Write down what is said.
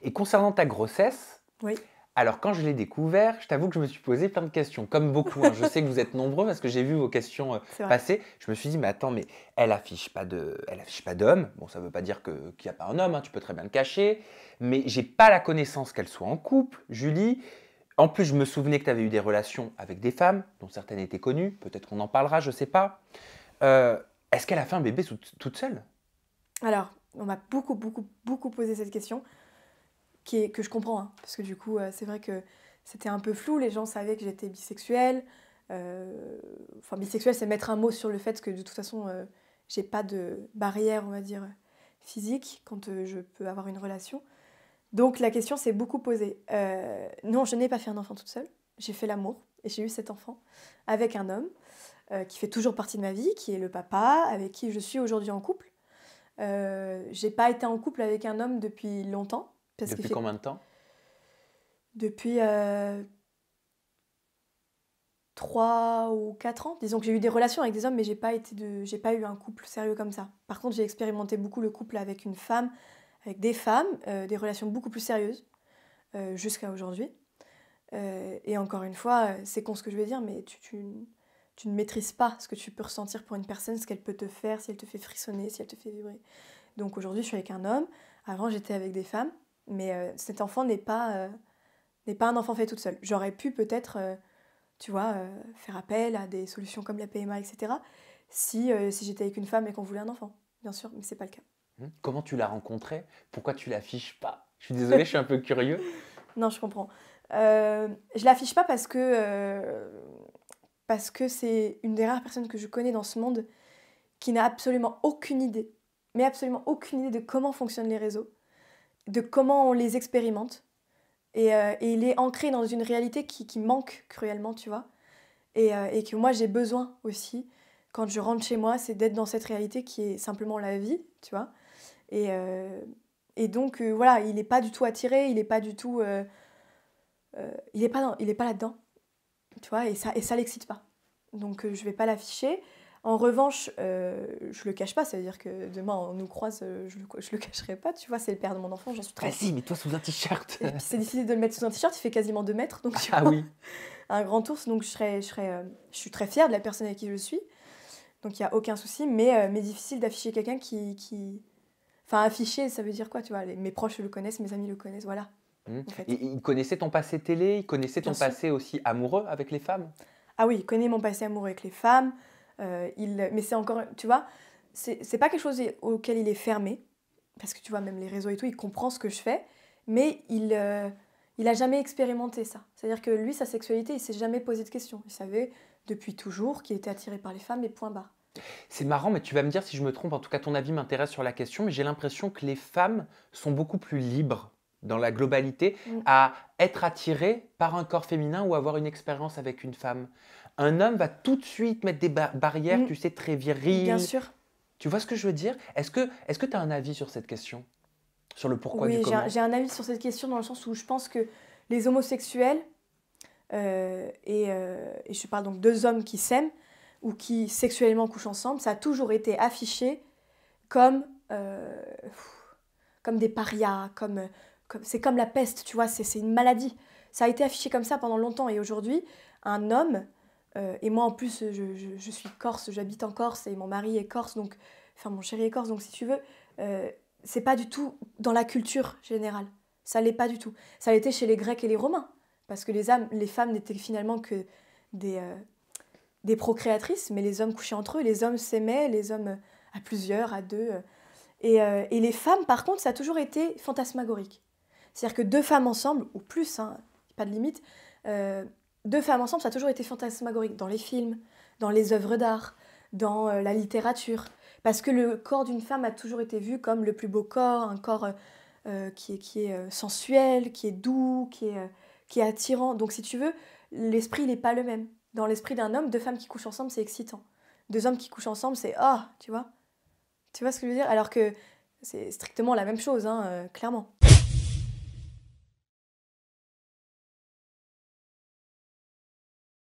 Et concernant ta grossesse, Oui, alors quand je l'ai découvert, je t'avoue que je me suis posé plein de questions, comme beaucoup, hein. Je sais que vous êtes nombreux parce que j'ai vu vos questions c'est vrai. passer. Je me suis dit, mais attends, mais elle affiche pas d'homme. Bon, ça veut pas dire qu'il n'y a pas un homme, hein, tu peux très bien le cacher. Mais j'ai pas la connaissance qu'elle soit en couple, Julie. En plus, je me souvenais que tu avais eu des relations avec des femmes, dont certaines étaient connues. Peut-être qu'on en parlera, je sais pas. Euh, Est-ce qu'elle a fait un bébé toute seule? Alors, on m'a beaucoup, beaucoup, beaucoup posé cette question, que je comprends, hein, parce que du coup, c'est vrai que c'était un peu flou, les gens savaient que j'étais bisexuelle. Enfin, bisexuelle, c'est mettre un mot sur le fait que de toute façon, j'ai pas de barrière, on va dire, physique quand je peux avoir une relation. Donc la question s'est beaucoup posée. Non, je n'ai pas fait un enfant toute seule, j'ai fait l'amour et j'ai eu cet enfant avec un homme qui fait toujours partie de ma vie, qui est le papa, avec qui je suis aujourd'hui en couple. J'ai pas été en couple avec un homme depuis longtemps, parce Depuis que combien de temps? depuis 3 ou 4 ans. Disons que j'ai eu des relations avec des hommes, mais j'ai pas eu un couple sérieux comme ça. Par contre, j'ai expérimenté beaucoup le couple avec une femme, avec des femmes, des relations beaucoup plus sérieuses, jusqu'à aujourd'hui. Et encore une fois, c'est con ce que je vais dire, mais tu ne maîtrises pas ce que tu peux ressentir pour une personne, ce qu'elle peut te faire, si elle te fait frissonner, si elle te fait vibrer. Donc aujourd'hui, je suis avec un homme. Avant, j'étais avec des femmes. Mais cet enfant n'est pas un enfant fait toute seule. J'aurais pu peut-être, tu vois, faire appel à des solutions comme la PMA, etc. Si j'étais avec une femme et qu'on voulait un enfant, bien sûr, mais c'est pas le cas. Comment tu l'as rencontré? Pourquoi tu l'affiches pas? Je suis désolé, je suis un peu curieux. Non, je comprends. Je l'affiche pas parce que c'est une des rares personnes que je connais dans ce monde qui n'a absolument aucune idée, mais absolument aucune idée de comment fonctionnent les réseaux, de comment on les expérimente. Et il est ancré dans une réalité qui manque cruellement, tu vois. Et que moi, j'ai besoin aussi, quand je rentre chez moi, c'est d'être dans cette réalité qui est simplement la vie, tu vois. Et, euh, et donc, voilà, il n'est pas du tout attiré, il n'est pas du tout... il est pas là-dedans, tu vois, et ça l'excite pas. Donc, je vais pas l'afficher. En revanche, je le cache pas, ça veut dire que demain on nous croise, je le cacherai pas, tu vois, c'est le père de mon enfant, j'en suis très... Vas-y, mets-toi sous un t-shirt. Et puis c'est difficile de le mettre sous un t-shirt, il fait quasiment 2 mètres, donc tu Ah vois, oui. un grand ours, donc je suis très fière de la personne avec qui je suis, donc il n'y a aucun souci, mais difficile d'afficher quelqu'un qui... Enfin, afficher, ça veut dire quoi, tu vois, mes proches le connaissent, mes amis le connaissent, voilà, en Et fait. il connaissait ton passé télé, il connaissait Bien ton sûr. passé aussi amoureux avec les femmes? Ah oui, il connaît mon passé amoureux avec les femmes, mais c'est encore, tu vois, c'est pas quelque chose auquel il est fermé, parce que tu vois, même les réseaux et tout, il comprend ce que je fais, mais il a jamais expérimenté ça. C'est-à-dire que lui, sa sexualité, il s'est jamais posé de questions. Il savait depuis toujours qu'il était attiré par les femmes et point barre. C'est marrant, mais tu vas me dire si je me trompe, en tout cas ton avis m'intéresse sur la question, mais j'ai l'impression que les femmes sont beaucoup plus libres dans la globalité Mm. à être attirées par un corps féminin ou avoir une expérience avec une femme. Un homme va tout de suite mettre des barrières, Mm. tu sais, très Bien viriles. sûr. Tu vois ce que je veux dire? Est-ce que tu as un avis sur cette question? Sur le pourquoi du Oui, comment? j'ai un avis sur cette question dans le sens où je pense que les homosexuels, et je parle donc deux hommes qui s'aiment ou qui sexuellement couchent ensemble, ça a toujours été affiché comme, euh, comme des parias, c'est comme la peste, tu vois, c'est une maladie. Ça a été affiché comme ça pendant longtemps et aujourd'hui, un homme, et moi en plus je suis corse, j'habite en Corse et mon mari est corse, donc, enfin mon chéri est corse, donc si tu veux, euh, c'est pas du tout dans la culture générale. Ça l'est pas du tout. Ça l'était chez les Grecs et les Romains, parce que les femmes n'étaient finalement que des, euh, des procréatrices, mais les hommes couchaient entre eux, les hommes s'aimaient, les hommes à plusieurs, à deux. Et les femmes, par contre, ça a toujours été fantasmagorique. C'est-à-dire que deux femmes ensemble, ou plus, hein, pas de limite, euh, deux femmes ensemble, ça a toujours été fantasmagorique dans les films, dans les œuvres d'art, dans la littérature. Parce que le corps d'une femme a toujours été vu comme le plus beau corps, un corps qui est sensuel, qui est doux, qui est attirant. Donc si tu veux, l'esprit n'est pas le même. Dans l'esprit d'un homme, deux femmes qui couchent ensemble, c'est excitant. Deux hommes qui couchent ensemble, c'est ah, tu vois. Tu vois ce que je veux dire? Alors que c'est strictement la même chose, hein, clairement.